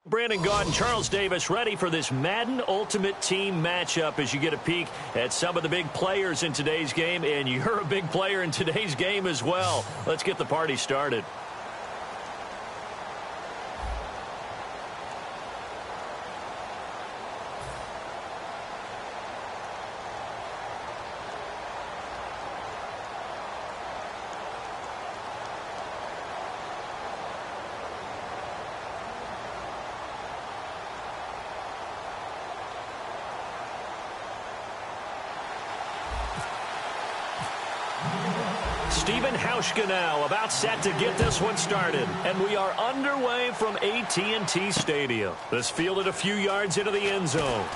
Brandon Gaudin, Charles Davis ready for this Madden Ultimate Team matchup as you get a peek at some of the big players in today's game, and you're a big player in today's game as well. Let's get the party started. Steven Hauschka now about set to get this one started. And we are underway from AT&T Stadium. This fielded a few yards into the end zone.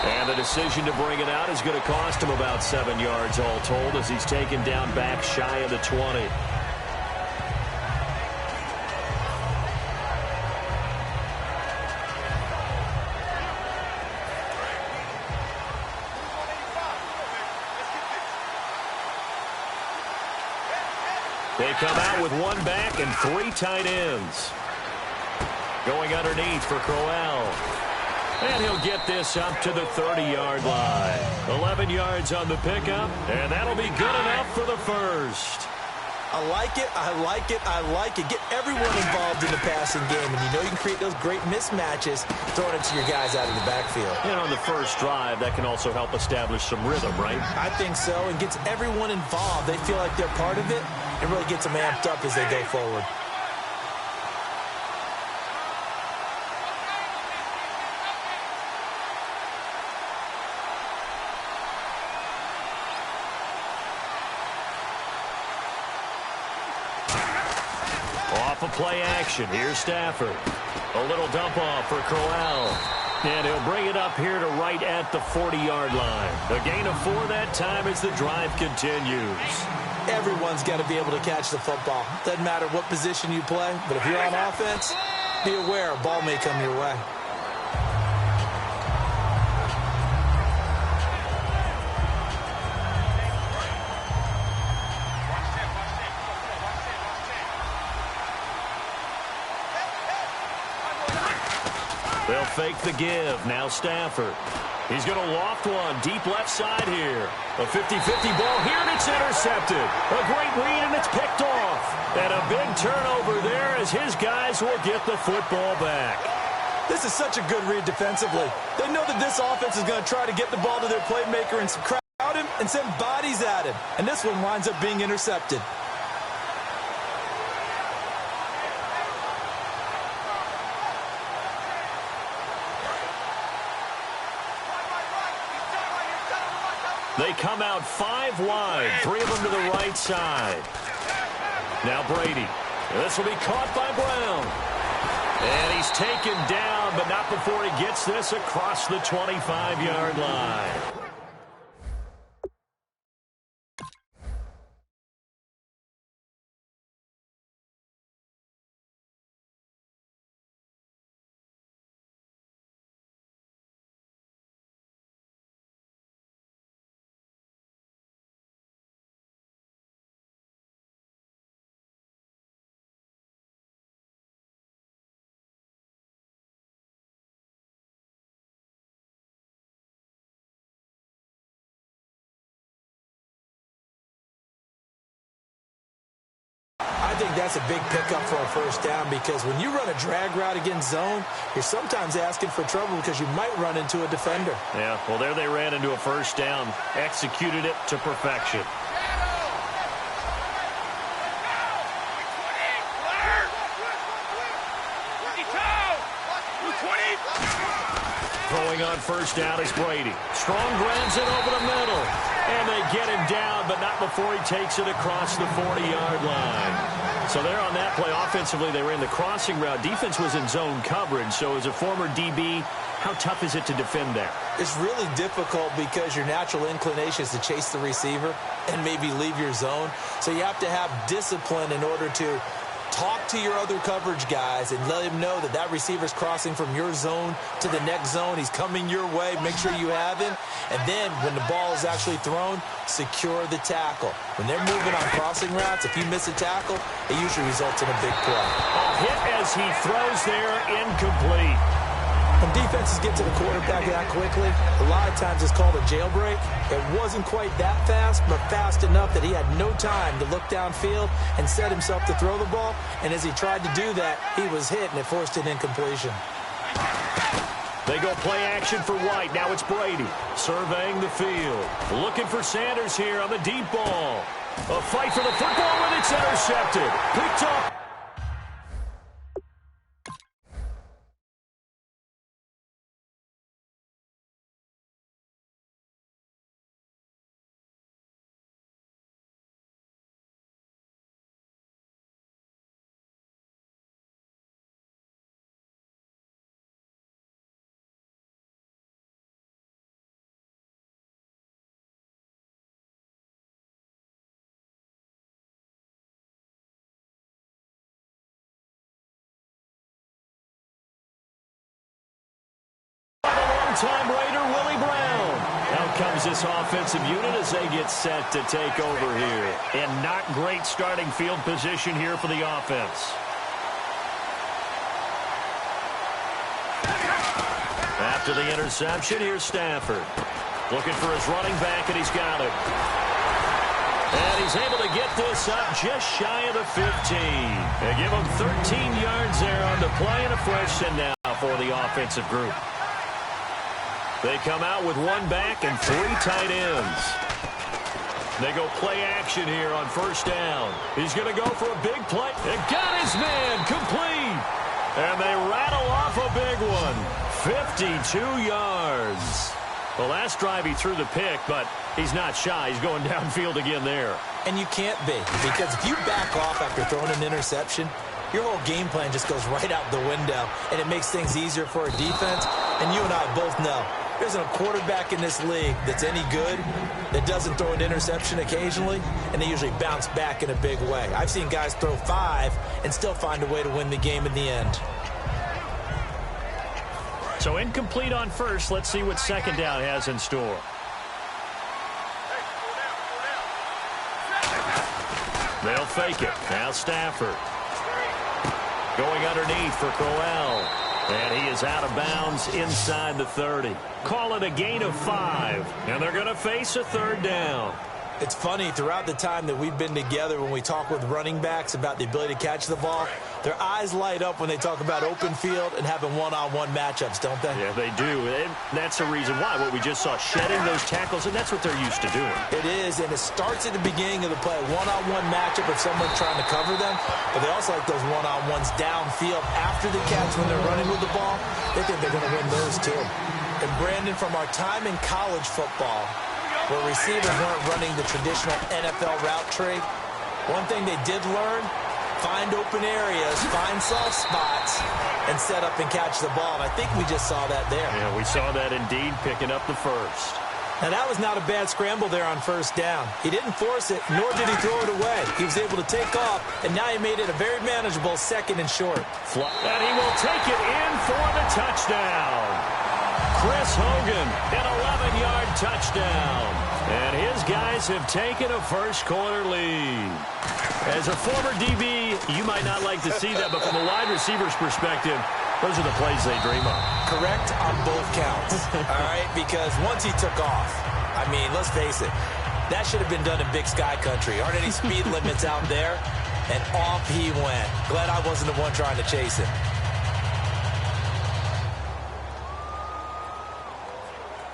And the decision to bring it out is going to cost him about 7 yards all told as he's taken down back shy of the 20. They come out with one back and 3 tight ends. Going underneath for Crowell. And he'll get this up to the 30-yard line. 11 yards on the pickup, and that'll be good enough for the first. I like it, I like it, I like it. Get everyone involved in the passing game, and you know you can create those great mismatches throwing it to your guys out of the backfield. And on the first drive, that can also help establish some rhythm, right? I think so, and gets everyone involved. They feel like they're part of it, and really gets them amped up as they go forward. Off of play action. Here's Stafford. A little dump off for Crowell. And he'll bring it up here to right at the 40-yard line. A gain of 4 that time as the drive continues. Everyone's got to be able to catch the football. Doesn't matter what position you play, but if you're on offense, be aware a ball may come your way. They'll fake the give. Now Stafford. He's going to loft one deep left side here. A 50-50 ball here, and it's intercepted. A great read, and it's picked off. And a big turnover there as his guys will get the football back. This is such a good read defensively. They know that this offense is going to try to get the ball to their playmaker and crowd him and send bodies at him. And this one winds up being intercepted. They come out 5 wide, 3 of them to the right side. Now Brady. This will be caught by Brown. And he's taken down, but not before he gets this across the 25-yard line. I think that's a big pickup for a first down because when you run a drag route against zone, you're sometimes asking for trouble because you might run into a defender. Yeah, well, there they ran into a first down, executed it to perfection. Throwing on first down is Brady. Strong grabs it over the middle. And they get him down, but not before he takes it across the 40-yard line. So there on that play, offensively, they ran the crossing route. Defense was in zone coverage. So as a former DB, how tough is it to defend that? It's really difficult because your natural inclination is to chase the receiver and maybe leave your zone. So you have to have discipline in order to talk to your other coverage guys and let him know that that receiver's crossing from your zone to the next zone. He's coming your way. Make sure you have him. And then when the ball is actually thrown, secure the tackle. When they're moving on crossing routes, if you miss a tackle, it usually results in a big play. A hit as he throws there, incomplete. When defenses get to the quarterback that quickly, a lot of times it's called a jailbreak. It wasn't quite that fast, but fast enough that he had no time to look downfield and set himself to throw the ball. And as he tried to do that, he was hit, and it forced an incompletion. They go play action for White. Now it's Brady surveying the field. Looking for Sanders here on the deep ball. A fight for the football, and it's intercepted. Picked up. Time Raider Willie Brown. Out comes this offensive unit as they get set to take over here. And not great starting field position here for the offense. After the interception, here's Stafford. Looking for his running back, and he's got it. And he's able to get this up just shy of the 15. They give him 13 yards there on the play, and a first and now for the offensive group. They come out with one back and three tight ends. They go play action here on first down. He's going to go for a big play. They got his man complete. And they rattle off a big one. 52 yards. The last drive he threw the pick, but he's not shy. He's going downfield again there. And you can't be, because if you back off after throwing an interception, your whole game plan just goes right out the window, and it makes things easier for a defense. And you and I both know there isn't a quarterback in this league that's any good that doesn't throw an interception occasionally, and they usually bounce back in a big way. I've seen guys throw 5 and still find a way to win the game in the end. So incomplete on first. Let's see what second down has in store. They'll fake it. Now Stafford. Going underneath for Crowell. And he is out of bounds inside the 30. Call it a gain of 5. And they're going to face a third down. It's funny, throughout the time that we've been together, when we talk with running backs about the ability to catch the ball, their eyes light up when they talk about open field and having one-on-one matchups, don't they? Yeah, they do. And that's the reason why. What we just saw, shedding those tackles, and that's what they're used to doing. It is, and it starts at the beginning of the play. One-on-one matchup if someone's trying to cover them, but they also like those one-on-ones downfield after the catch when they're running with the ball. They think they're going to win those too. And Brandon, from our time in college football, where receivers weren't running the traditional NFL route tree, one thing they did learn, find open areas, find soft spots, and set up and catch the ball. And I think we just saw that there. Yeah, we saw that indeed, picking up the first. Now, that was not a bad scramble there on first down. He didn't force it, nor did he throw it away. He was able to take off, and now he made it a very manageable second and short. And he will take it in for the touchdown. Chris Hogan, an 11-yard touchdown. And his guys have taken a first-quarter lead. As a former DB, you might not like to see that, but from a wide receiver's perspective, those are the plays they dream of. Correct on both counts, all right? Because once he took off, I mean, let's face it, that should have been done in Big Sky Country. Aren't any speed limits out there? And off he went. Glad I wasn't the one trying to chase him.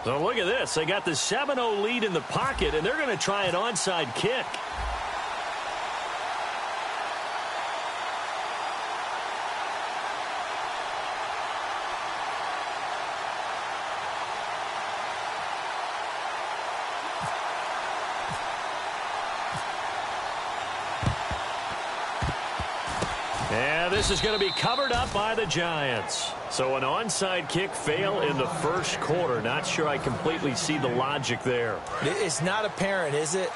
So look at this. They got the 7-0 lead in the pocket, and they're going to try an onside kick. And this is going to be covered up by the Giants. So an onside kick fail in the first quarter. Not sure I completely see the logic there. It's not apparent, is it?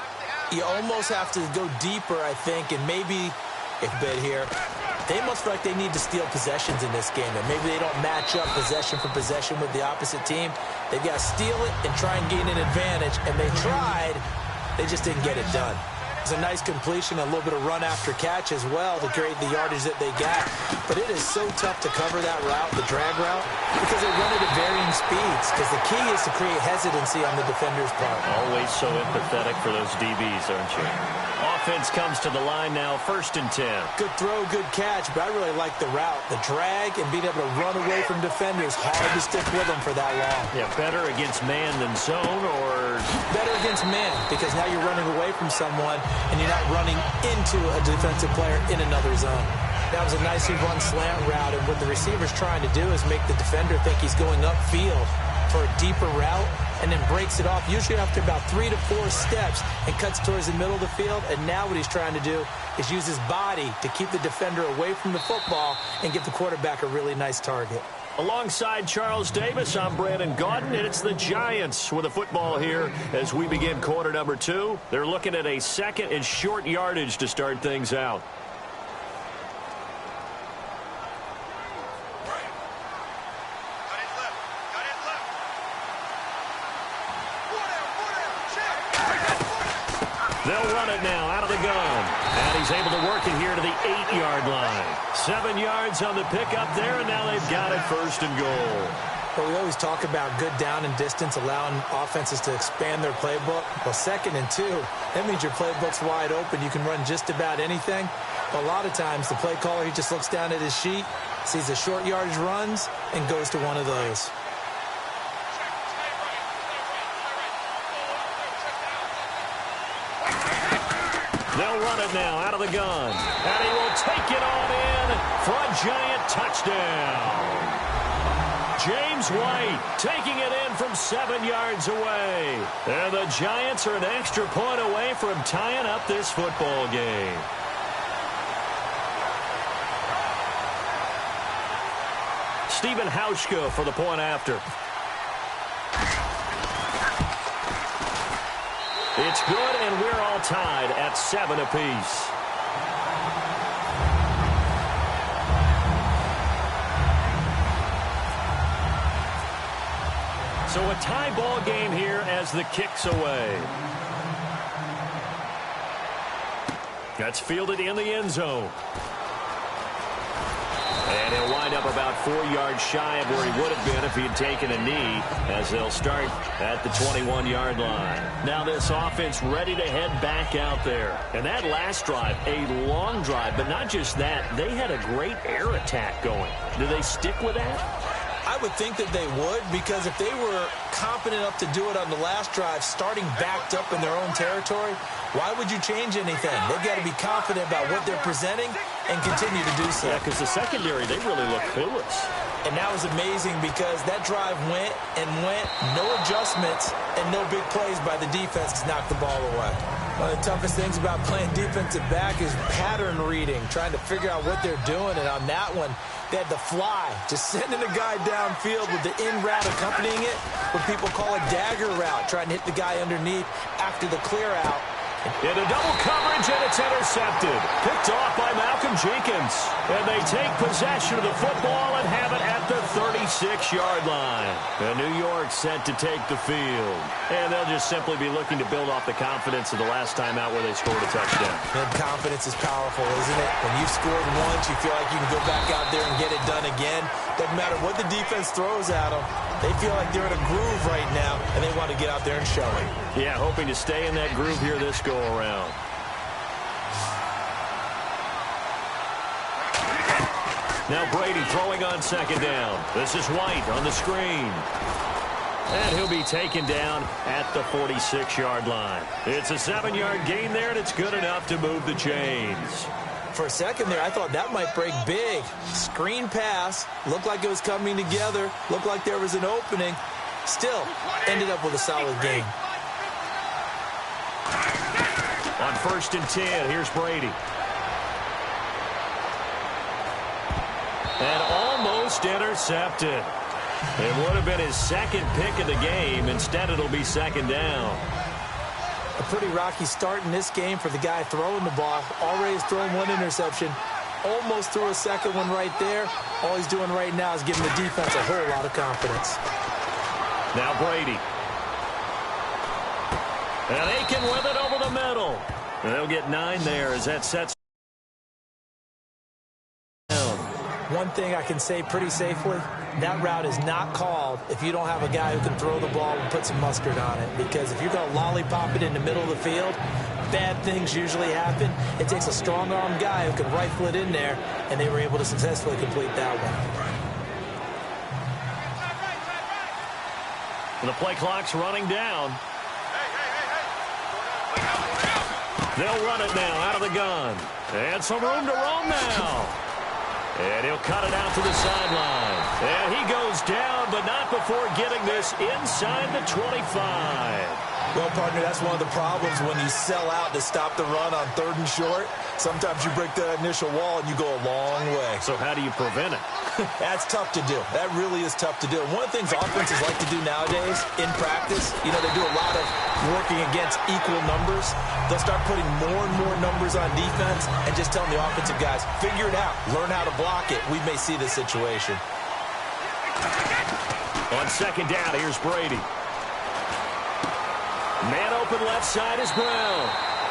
You almost have to go deeper, I think, and maybe a bit here. They almost feel like they need to steal possessions in this game, and maybe they don't match up possession for possession with the opposite team. They've got to steal it and try and gain an advantage, and they tried. They just didn't get it done. It was a nice completion, a little bit of run after catch as well to create the yardage that they got. But it is so tough to cover that route, the drag route, because they run it at varying speeds, because the key is to create hesitancy on the defender's part. Always so empathetic for those DBs, aren't you? Offense comes to the line now, 1st and 10. Good throw, good catch, but I really like the route. The drag and being able to run away from defenders, hard to stick with them for that long. Yeah, better against man than zone, or? Better against man, because now you're running away from someone and you're not running into a defensive player in another zone. That was a nicely run slant route, and what the receiver's trying to do is make the defender think he's going upfield for a deeper route, and then breaks it off, usually after about 3 to 4 steps, and cuts towards the middle of the field. And now what he's trying to do is use his body to keep the defender away from the football and give the quarterback a really nice target. Alongside Charles Davis, I'm Brandon Gaudin, and it's the Giants with the football here as we begin quarter number 2. They're looking at a 2nd and short yardage to start things out. They'll run it now out of the gun. And he's able to work it here to the 8-yard line. 7 yards on the pickup there, and now they've got it 1st and goal. Well, we always talk about good down and distance, allowing offenses to expand their playbook. Well, 2nd and 2, that means your playbook's wide open. You can run just about anything. But a lot of times, the play caller, he just looks down at his sheet, sees the short yardage runs, and goes to one of those. They'll run it now out of the gun. And he will take it on in for a Giant touchdown. James White taking it in from 7 yards away. And the Giants are an extra point away from tying up this football game. Stephen Hauschka for the point after. It's good, and we're all tied at 7 apiece. So a tie ball game here as the kick's away. That's fielded in the end zone. And he'll wind up about 4 yards shy of where he would have been if he had taken a knee, as they'll start at the 21-yard line. Now this offense ready to head back out there. And that last drive, a long drive, but not just that, they had a great air attack going. Do they stick with that? I would think that they would, because if they were confident enough to do it on the last drive, starting backed up in their own territory, why would you change anything? They've got to be confident about what they're presenting and continue to do so. Yeah, because the secondary, they really look clueless. And that was amazing because that drive went and went, no adjustments, and no big plays by the defense to knock the ball away. One of the toughest things about playing defensive back is pattern reading, trying to figure out what they're doing. And on that one, they had the fly, just sending a guy downfield with the in route accompanying it, what people call a dagger route, trying to hit the guy underneath after the clear out. Into double coverage, and it's intercepted. Picked off by Malcolm Jenkins. And they take possession of the football and have it at the 36-yard line. And New York set to take the field. And they'll just simply be looking to build off the confidence of the last time out where they scored a touchdown. And confidence is powerful, isn't it? When you've scored once, you feel like you can go back out there and get it done again. Doesn't matter what the defense throws at them. They feel like they're in a groove right now, and they want to get out there and show it. Yeah, hoping to stay in that groove here this go-around. Now Brady throwing on 2nd down. This is White on the screen. And he'll be taken down at the 46-yard line. It's a 7-yard gain there, and it's good enough to move the chains. For a second there, I thought that might break big. Screen pass, looked like it was coming together, looked like there was an opening. Still, ended up with a solid gain. On 1st and 10, here's Brady. And almost intercepted. It would have been his 2nd pick of the game. Instead, it'll be 2nd down. A pretty rocky start in this game for the guy throwing the ball. Already has thrown one interception. Almost threw a second one right there. All he's doing right now is giving the defense a whole lot of confidence. Now Brady. And Aiken with it over the middle. And they'll get 9 there as that sets down. One thing I can say pretty safely, that route is not called if you don't have a guy who can throw the ball and put some mustard on it. Because if you're going to lollipop it in the middle of the field, bad things usually happen. It takes a strong-armed guy who can rifle it in there, and they were able to successfully complete that one. The play clock's running down. They'll run it now out of the gun. And some room to roam now. And he'll cut it out to the sideline. And he goes down, but not before getting this inside the 25. Well, partner, that's one of the problems when you sell out to stop the run on 3rd and short. Sometimes you break the initial wall and you go a long way. So how do you prevent it? That's tough to do. That really is tough to do. One of the things offenses like to do nowadays in practice, they do a lot of working against equal numbers. They'll start putting more and more numbers on defense and just telling the offensive guys, figure it out. Learn how to block it. We may see this situation. On 2nd down, here's Brady. Man open left side is Brown.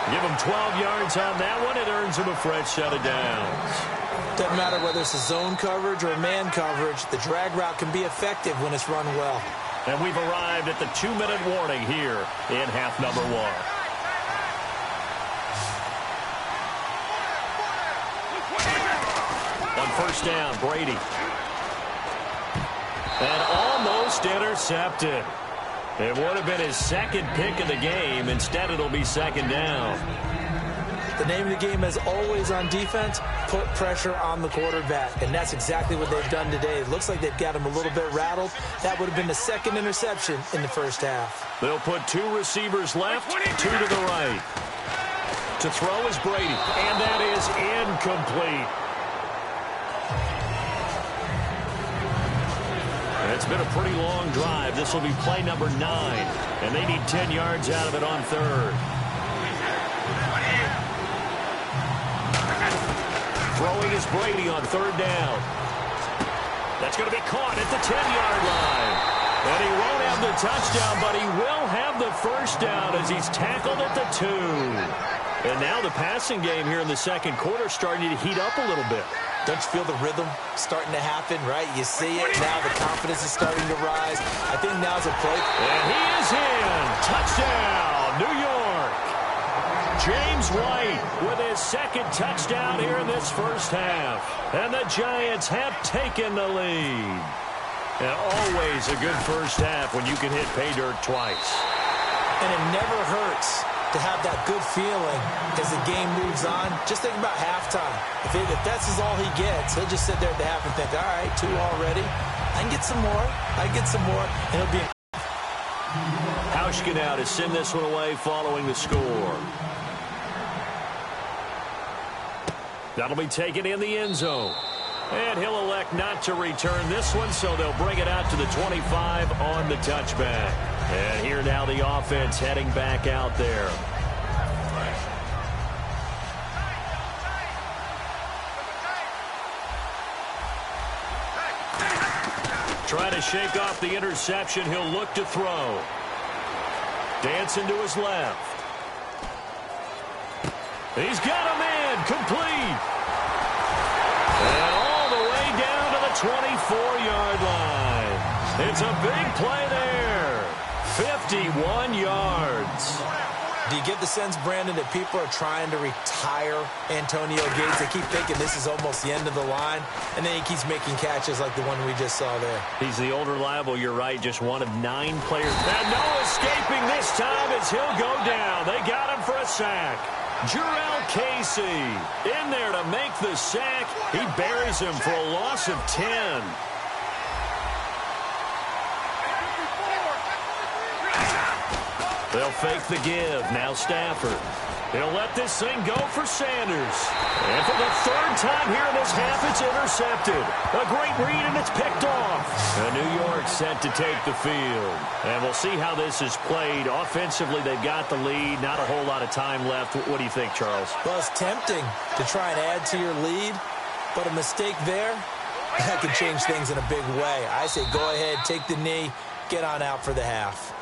Give him 12 yards on that one. It earns him a fresh set of downs. Doesn't matter whether it's a zone coverage or a man coverage. The drag route can be effective when it's run well. And we've arrived at the 2-minute warning here in half number 1. On 1st down, Brady. And almost intercepted. It would have been his 2nd pick of the game. Instead, it'll be 2nd down. The name of the game, as always on defense, put pressure on the quarterback. And that's exactly what they've done today. It looks like they've got him a little bit rattled. That would have been the 2nd interception in the 1st half. They'll put 2 receivers left, 2 to the right. To throw is Brady. And that is incomplete. It's been a pretty long drive. This will be play number 9. And they need 10 yards out of it on 3rd. Throwing is Brady on 3rd down. That's going to be caught at the 10-yard line. And he won't have the touchdown, but he will have the 1st down as he's tackled at the 2. And now the passing game here in the 2nd quarter starting to heat up a little bit. Don't you feel the rhythm starting to happen, right? You see it now. The confidence is starting to rise. I think now's a play. And he is in. Touchdown, New York. James White with his 2nd touchdown here in this 1st half. And the Giants have taken the lead. And always a good 1st half when you can hit pay dirt twice. And it never hurts to have that good feeling as the game moves on. Just think about halftime. If that's all he gets, he'll just sit there at the half and think, all right, 2 already. I can get some more. I can get some more. And he'll be... Hauschka now to send this one away following the score. That'll be taken in the end zone. And he'll elect not to return this one, so they'll bring it out to the 25 on the touchback. And here now the offense heading back out there. Trying to shake off the interception. He'll look to throw. Dancing to his left. He's got a man complete. And all the way down to the 24-yard line. It's a big play there. 51 yards. Do you get the sense, Brandon, that people are trying to retire Antonio Gates? They keep thinking this is almost the end of the line, and then he keeps making catches like the one we just saw there. He's the old reliable, you're right, just one of 9 players. And no escaping this time as he'll go down. They got him for a sack. Jurrell Casey in there to make the sack. He buries him for a loss of 10. They'll fake the give. Now Stafford. He'll let this thing go for Sanders. And for the third time here in this half, it's intercepted. A great read, and it's picked off. And New York set to take the field. And we'll see how this is played. Offensively, they've got the lead. Not a whole lot of time left. What do you think, Charles? Well, it's tempting to try and add to your lead, but a mistake there, that can change things in a big way. I say go ahead, take the knee, get on out for the half.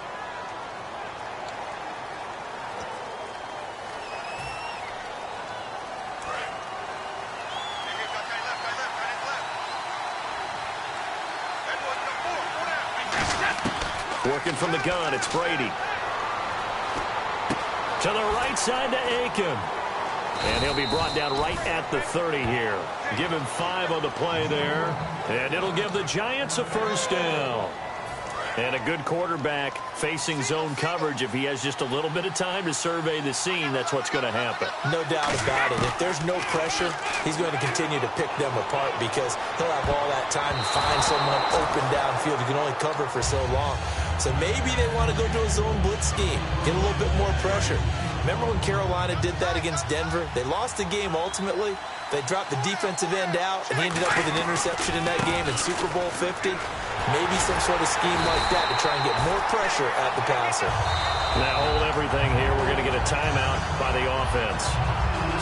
Working from the gun, it's Brady. To the right side to Aiken. And he'll be brought down right at the 30 here. Give him 5 on the play there. And it'll give the Giants a first down. And a good quarterback facing zone coverage. If he has just a little bit of time to survey the scene, that's what's going to happen. No doubt about it. If there's no pressure, he's going to continue to pick them apart because he'll have all that time to find someone open downfield who can only cover for so long. So maybe they want to go to a zone blitz scheme, get a little bit more pressure. Remember when Carolina did that against Denver? They lost the game ultimately. They dropped the defensive end out, and he ended up with an interception in that game in Super Bowl 50. Maybe some sort of scheme like that to try and get more pressure at the passer. Now hold everything here. We're going to get a timeout by the offense.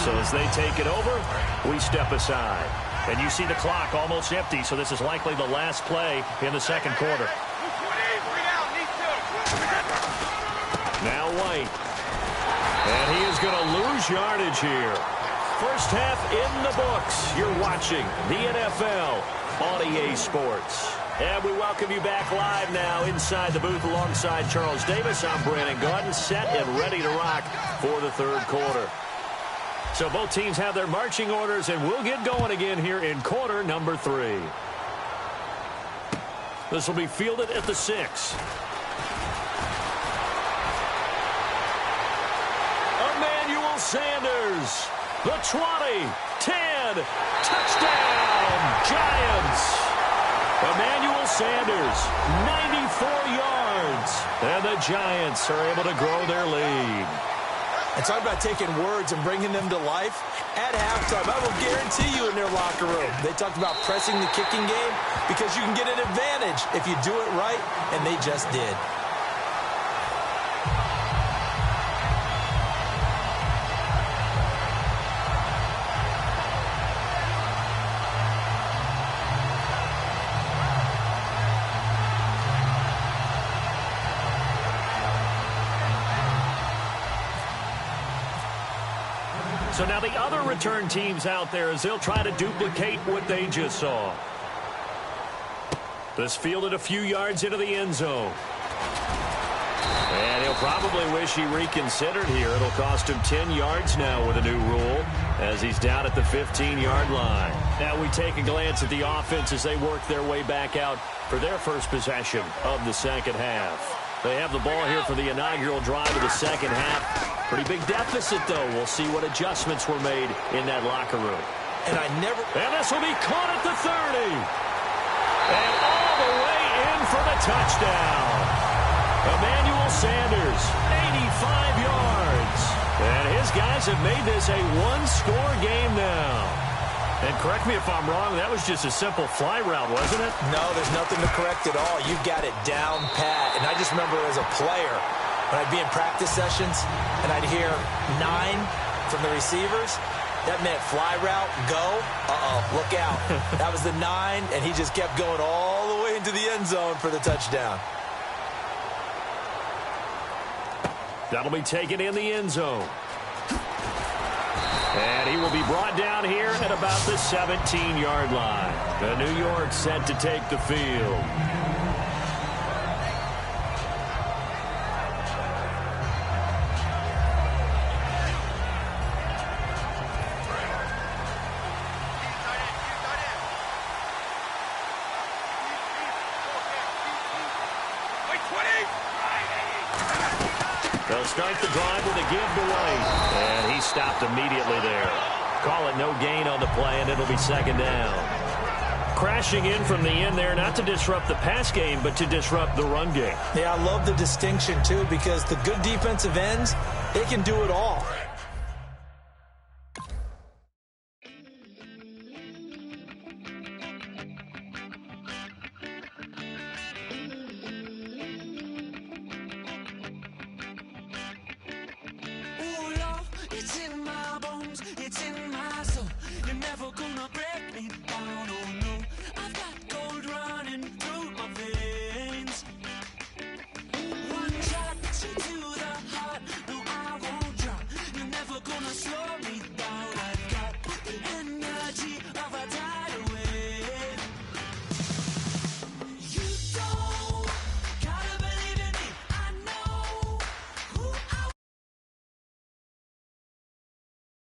So as they take it over, we step aside. And you see the clock almost empty, so this is likely the last play in the second quarter. Now White. And he is going to lose yardage here. First half in the books. You're watching the NFL on EA Sports. And we welcome you back live now inside the booth alongside Charles Davis. I'm Brandon Gaudin, set and ready to rock for the third quarter. So both teams have their marching orders, and we'll get going again here in quarter number 3. This will be fielded at the 6. Emmanuel Sanders, the 20, 10, touchdown, Giants. Emmanuel Sanders, 94 yards. And the Giants are able to grow their lead. And talk about taking words and bringing them to life. At halftime, I will guarantee you in their locker room, they talked about pressing the kicking game because you can get an advantage if you do it right, and they just did. So now the other return teams out there as they'll try to duplicate what they just saw. This fielded a few yards into the end zone. And he'll probably wish he reconsidered here. It'll cost him 10 yards now with a new rule as he's down at the 15-yard line. Now we take a glance at the offense as they work their way back out for their first possession of the second half. They have the ball here for the inaugural drive of the second half. Pretty big deficit, though. We'll see what adjustments were made in that locker room. And this will be caught at the 30. And all the way in for the touchdown. Emmanuel Sanders, 85 yards. And his guys have made this a one-score game now. And correct me if I'm wrong, that was just a simple fly route, wasn't it? No, there's nothing to correct at all. You've got it down pat. And I just remember as a player, when I'd be in practice sessions and I'd hear 9 from the receivers, that meant fly route, go, look out. That was the 9, and he just kept going all the way into the end zone for the touchdown. That'll be taken in the end zone. And he will be brought down here at about the 17-yard line. The New York set to take the field. They'll start the drive with a give to White. And he stopped immediately there. Call it no gain on the play, and it'll be second down. Crashing in from the end there, not to disrupt the pass game, but to disrupt the run game. Yeah, I love the distinction, too, because the good defensive ends, they can do it all.